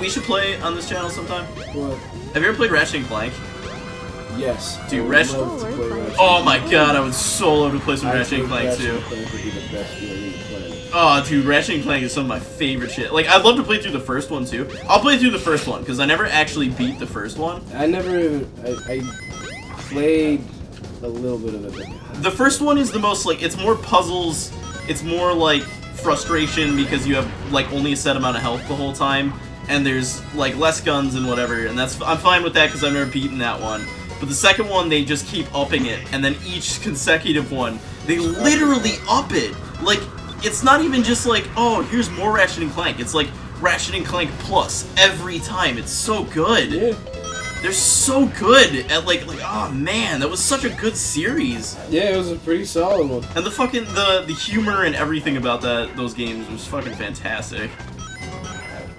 we should play on this channel sometime? What? Have you ever played Ratchet & Clank? Yes. Dude, Ratchet. Oh my god, I would so love to play some Ratchet & Clank too. Ratchet & Clank would be the best game on the planet. Oh, dude, Ratchet & Clank is some of my favorite shit. Like, I'd love to play through the first one too. I'll play through the first one because I never actually beat the first one. I never even. I played a little bit of it. The first one is the most, like, it's more puzzles. It's more like frustration because you have like only a set amount of health the whole time, and there's like less guns and whatever. And I'm fine with that because I've never beaten that one. But the second one, they just keep upping it, and then each consecutive one, they literally up it. Like, it's not even just like, oh, here's more Ratchet & Clank. It's like Ratchet & Clank Plus every time. It's so good. Yeah. They're so good at like, oh man, that was such a good series. Yeah, it was a pretty solid one. And the fucking, the humor and everything about those games was fucking fantastic.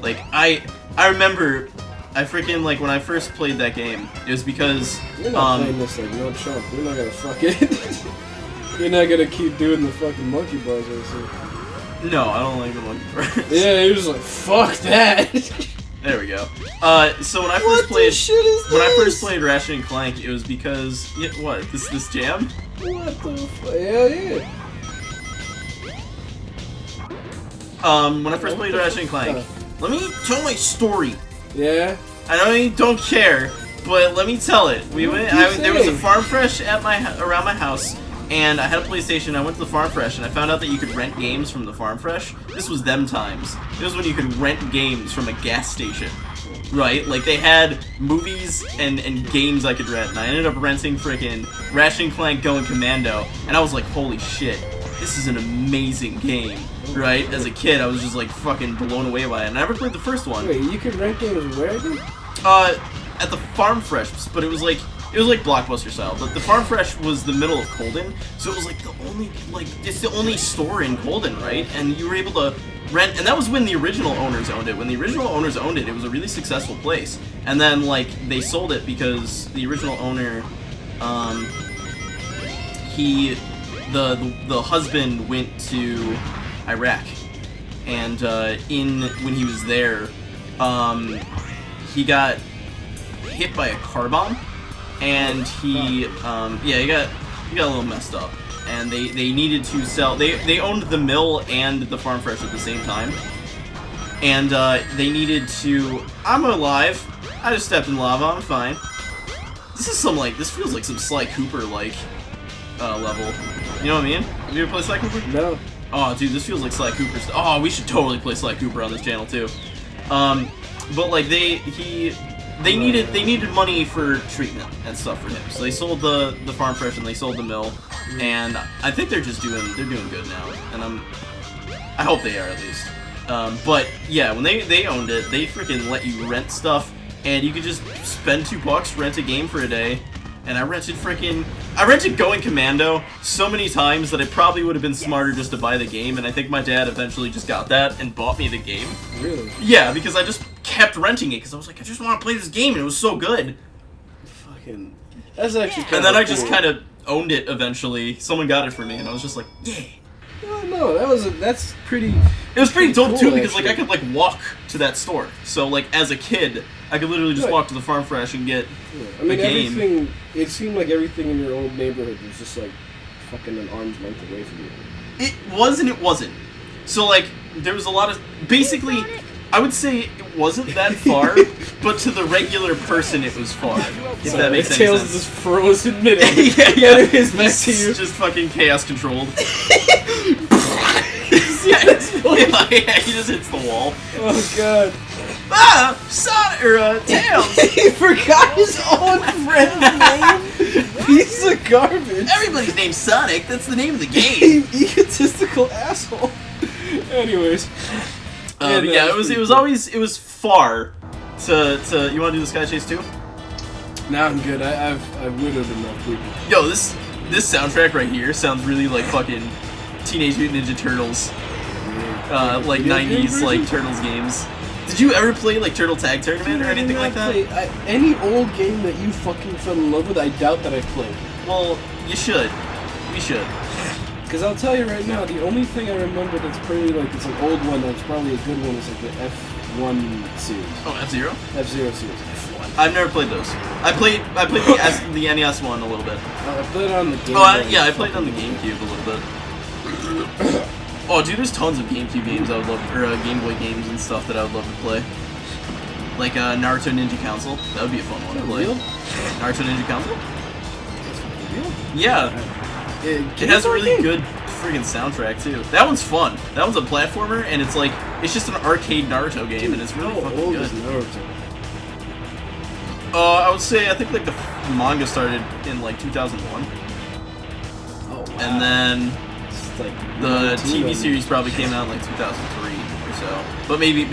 Like, I remember, I freaking, like, when I first played that game, it was because, You're not playing this like no chump. You're not gonna fuck it. You're not gonna keep doing the fucking monkey bars, I see. No, I don't like the monkey bars. Yeah, you're just like, fuck that. There we go. So when I first played Ratchet & Clank, it was because, what, this jam? What the fuck? Hell yeah. When I first played Ratchet & Clank, let me tell my story. Yeah? I know you don't care, but let me tell it. There was a Farm Fresh at around my house, and I had a PlayStation. I went to the Farm Fresh, and I found out that you could rent games from the Farm Fresh. This was them times. It was when you could rent games from a gas station, right? Like, they had movies and games I could rent, and I ended up renting frickin' Ratchet & Clank Going Commando, and I was like, holy shit, this is an amazing game, right? As a kid, I was just like fucking blown away by it, and I never played the first one. Wait, you could rent games where again? At the Farm Fresh, but it was like Blockbuster style. But the Farm Fresh was the middle of Colden, so it was like it's the only store in Colden, right? And you were able to rent, and that was when the original owners owned it. When the original owners owned it, it was a really successful place. And then like they sold it because the original owner, the husband went to Iraq, and when he was there, he got hit by a car bomb, and he got a little messed up, and they needed to sell. They owned the mill and the Farm Fresh at the same time, and they needed to. I'm alive. I just stepped in lava. I'm fine. This feels like some Sly Cooper level. You know what I mean? Have you ever played Sly Cooper? No. Oh, dude, this feels like Sly Cooper stuff. Oh, we should totally play Sly Cooper on this channel too. But like they needed money for treatment and stuff for him, so they sold the Farm Fresh and they sold the mill, and I think they're doing good now, and I hope they are at least. But yeah, when they owned it, they freaking let you rent stuff, and you could just spend $2, rent a game for a day. And I rented Going Commando so many times that it probably would have been smarter just to buy the game, and I think my dad eventually just got that and bought me the game. Really? Yeah, because I just kept renting it, because I was like, I just want to play this game, and it was so good. Fucking... That's actually And then I just kind of owned it eventually. Someone got it for me, and I was just like, yeah. Oh, no, that's pretty... It was pretty dope, cool, too, because actually. like I could walk to that store. So like as a kid, I could literally just walk to the Farm Fresh and get I mean, a game. everything... It seemed like everything in your old neighborhood was just like fucking an arm's length away from you. It was and it wasn't. So like there was a lot of basically. I would say it wasn't that far, but to the regular person it was far. If that makes any Tails sense. is just frozen mid yeah. It is back to you. Just fucking chaos controlled. Yeah, he just hits the wall. Oh god. Ah! Tails! He forgot his own friend's name! Piece of garbage! Everybody's named Sonic, that's the name of the game! Egotistical asshole! Anyways. Yeah, it was far to you wanna do the Sky Chase too? Nah, I'm good. I've widowed enough people. Yo, this soundtrack right here sounds really like fucking Teenage Mutant Ninja Turtles. Like 90s like Turtles games. Did you ever play like Turtle Tag Tournament or anything like that? Any old game that you fucking fell in love with, I doubt that I've played. Well, you should. We should. Because I'll tell you right now, the only thing I remember that's pretty like it's an old one that's probably a good one is like the F1 series. Oh, F-Zero? F-Zero series. F1. I've never played those. I played the NES one a little bit. I played it on the Game Oh, Boy. yeah, I played on the GameCube a little bit. Oh, dude, there's tons of GameCube games I would love, or Game Boy games and stuff that I would love to play. Like Naruto Ninja Council. That would be a fun one to play. Real? Naruto Ninja Council? Real? Yeah. It has a really good friggin' soundtrack too. That one's fun. That one's a platformer, and it's like it's just an arcade Naruto game, Dude, and it's really how fucking old good. is Naruto? I would say I think like the manga started in like 2001, Oh, wow. and then It's like the 19 TV of series probably came out in like 2003 or so, but maybe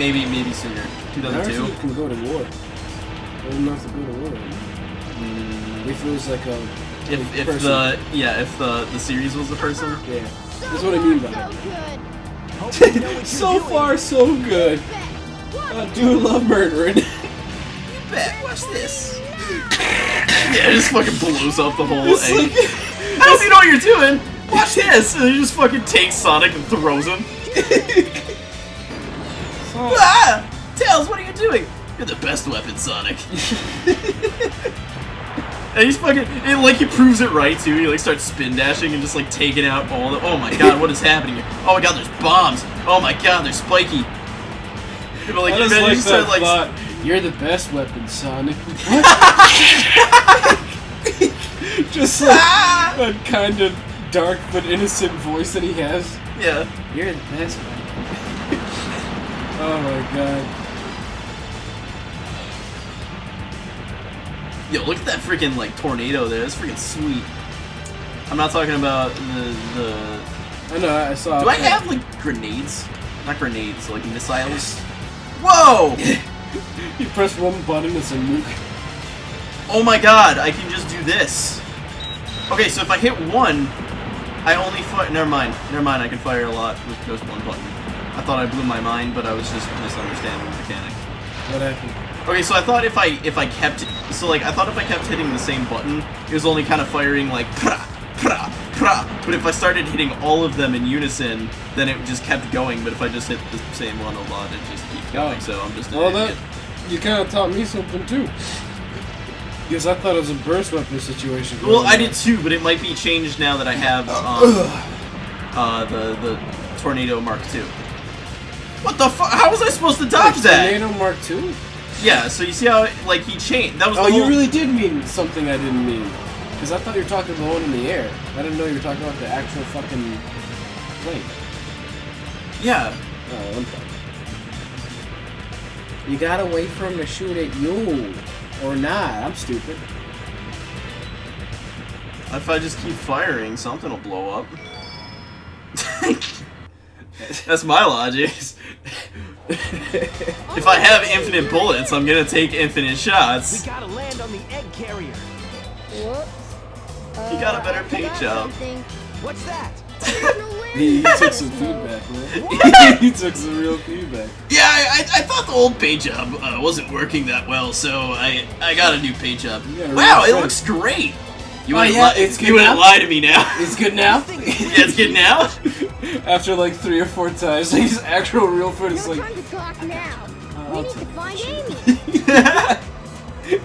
sooner. 2002. Naruto can go to war. Old enough to go to war. If it was like a If person. the series was the person. Yeah, that's what I mean by it. So far, so good. I do love murdering. Bet, watch this. Yeah, it just fucking blows up the whole It's egg. like, I don't even know what you're doing. Watch this, and he just fucking takes Sonic and throws him. Ah! Tails, what are you doing? You're the best weapon, Sonic. And he's fucking, and like he proves it right too. He like starts spin dashing and just like taking out all the. Oh my god, what is happening here? Oh my god, there's bombs. Oh my god, they're spiky. But like, I and just then like you start that like. thought. You're the best weapon, Sonic. Just like that kind of dark but innocent voice that he has. Yeah. You're the best weapon. Oh my god. Yo, look at that freaking like tornado there. That's freaking sweet. I'm not talking about the. I know, I saw. Do I have like grenades? Not grenades, like missiles. Whoa! You press one button, it's a nuke. Oh my god, I can just do this. Okay, so if I hit one, I only fire. Never mind, I can fire a lot with just one button. I thought I blew my mind, but I was just misunderstanding the mechanic. What happened? Okay, so I thought if I kept hitting the same button, it was only kind of firing like pra pra pra. But if I started hitting all of them in unison, then it just kept going. But if I just hit the same one a lot, it just keeps going. So I'm just an idiot. You kind of taught me something too. Because I thought it was a burst weapon situation. Well, I did too, but it might be changed now that I have the Tornado Mark II. What the fuck? How was I supposed to dodge that? Tornado Mark II? Yeah, so you see how like he changed. That was the Oh, you whole... really did mean something I didn't mean. Because I thought you were talking about the one in the air. I didn't know you were talking about the actual fucking plane. Yeah. Oh, I'm fine. You gotta wait for him to shoot at you. Or not. I'm stupid. If I just keep firing, something will blow up. That's my logic. If I have infinite bullets, I'm gonna take infinite shots. We gotta land on the egg carrier. Whoops. You got a better I paint forgot job. something. What's that? He took some feedback, man. He took some real feedback. Yeah, I thought the old paint job wasn't working that well, so I got a new paint job. Yeah, Wow, really it looks great. You Oh, wouldn't yeah, li- it's good you wouldn't now? lie to me now. It's good now? Yeah, it's good now. After like 3 or 4 times, he's actual real foot is No like. time to talk now. I'll We need to take find this Amy.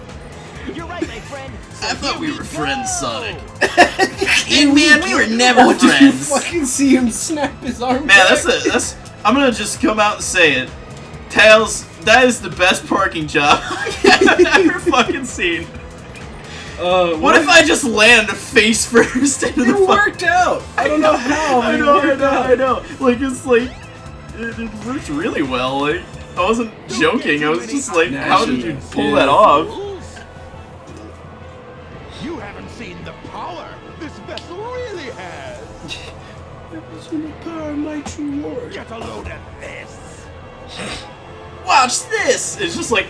You're right, my friend. I thought we were friends, go. Sonic. Hey, man, we were never Oh, did you friends. fucking see him snap his arm? Man, back? that's. I'm gonna just come out and say it. Tails, that is the best parking job I've ever fucking seen. What if I just land face first into the It worked out! I don't know how, but I it know. worked out. Like, it's like, it worked really well. Like, I wasn't joking. I was just like, how did you pull that off? You haven't seen the power this vessel really has. That was in the power of my true lord. Get a load of this. Watch this! It's just like,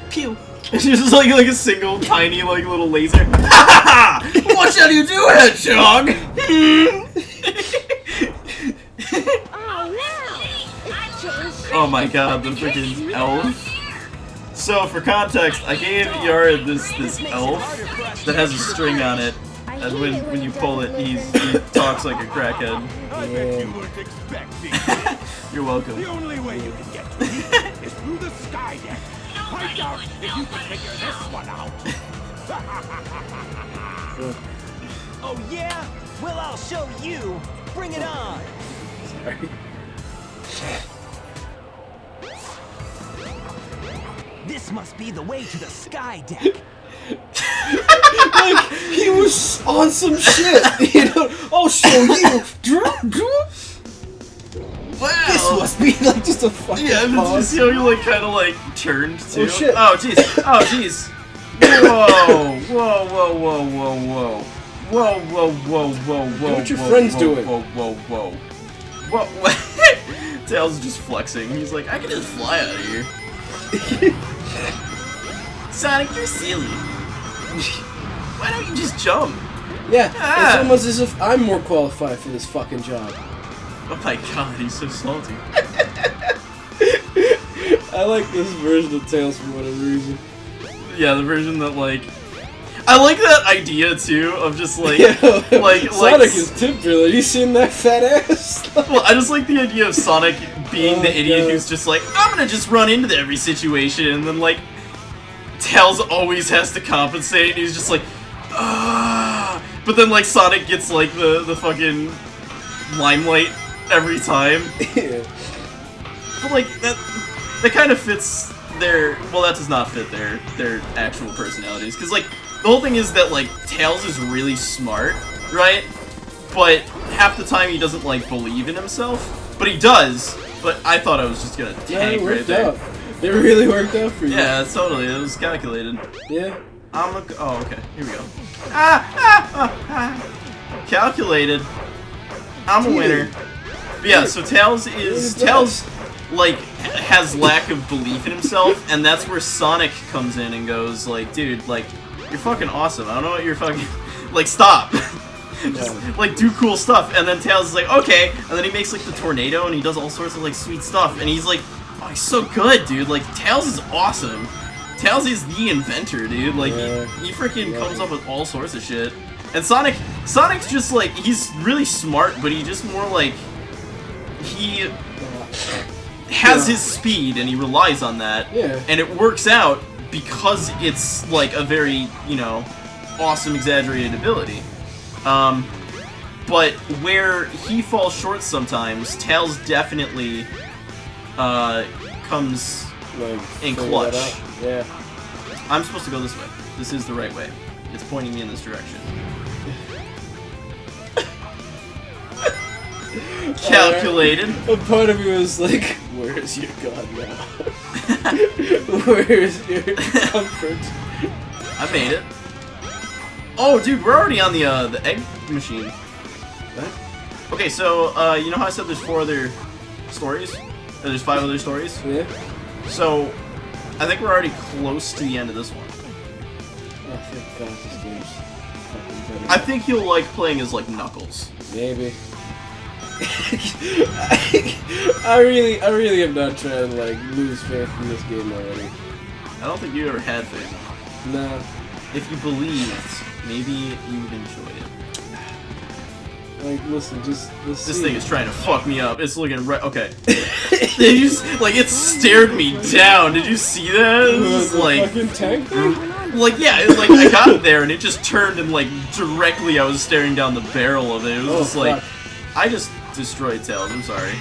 pew. It's just like a single tiny like little laser. What shall you do, Hedgehog? Oh my god, the freaking elf. So for context, I gave Yara this elf that has a string on it, and when you pull it, he talks like a crackhead. I bet you weren't expecting. You're welcome. The only way you can get to me is sky deck. I doubt if you can figure this one out. Oh yeah? Well, I'll show you. Bring it on. Sorry. This must be the way to the sky deck. Like, he was on some shit, you know? I'll show you. Wow. This must be like just a fucking Yeah, and did you pause. see how he like kind of like turned too? Oh, shit. Oh jeez. Oh jeez. Whoa! Whoa! Whoa! Whoa! Whoa! Whoa! Whoa! Whoa! Whoa! Whoa! Whoa! what your whoa, friend's whoa, doing. Whoa! Whoa! Whoa! Whoa! Tails is just flexing. He's like, I can just fly out of here. Sonic, you're silly. Why don't you just jump? Yeah, Ah. it's almost as if I'm more qualified for this fucking job. Oh my god, he's so salty. I like this version of Tails for whatever reason. Yeah, the version that like. I like that idea too of just like like Sonic is tip drilling. You seen that fat ass? Well, I just like the idea of Sonic being the idiot God. who's just like, I'm gonna just run into every situation, and then like Tails always has to compensate, and he's just like, ah. But then like Sonic gets like the fucking limelight every time. Yeah. But like that kind of fits their, well, that does not fit their actual personalities, because like the whole thing is that like Tails is really smart, right? But half the time he doesn't like believe in himself, but he does. But I thought I was just gonna Yeah, tank it right worked there. out. It really worked out for you. Yeah, totally. It was calculated. Yeah. Oh, okay. Here we go. Calculated. I'm a winner. But yeah, so Tails like has lack of belief in himself, and that's where Sonic comes in and goes like, dude, like you're fucking awesome. I don't know what you're fucking like. Stop. Just, like do cool stuff, and then Tails is like, okay, and then he makes like the tornado, and he does all sorts of like sweet stuff, and he's like, oh, he's so good, dude. Like Tails is awesome. Tails is the inventor, dude. Like he freaking comes up with all sorts of shit. And Sonic's just like, he's really smart, but he just more like he has his speed and he relies on that. Yeah. And it works out because it's like a very, you know, awesome exaggerated ability. But where he falls short sometimes, Tails definitely comes Like, in figure clutch. that out. Yeah. I'm supposed to go this way. This is the right way. It's pointing me in this direction. Calculated. A part of me was like, where's your god now? Where's your comfort? I made it. Oh, dude, we're already on the egg machine. What? Okay, so you know how I said there's 4 other stories? Or there's 5 other stories? Yeah? So I think we're already close to the end of this one. Oh, thank God this game's fucking better. I think you'll like playing as like Knuckles. Maybe. I really am not trying to like lose faith in this game already. I don't think you ever had faith. No. If you believed, maybe you would enjoy it. Like, listen, just let's This see. thing is trying to fuck me up. It's looking right. Okay. Did you like it stared me down? Did you see that? It was The like, fucking tank thing? like yeah, it was like I got there and it just turned and like directly I was staring down the barrel of it. It was Oh, just like fuck. I just destroyed Tails. I'm sorry.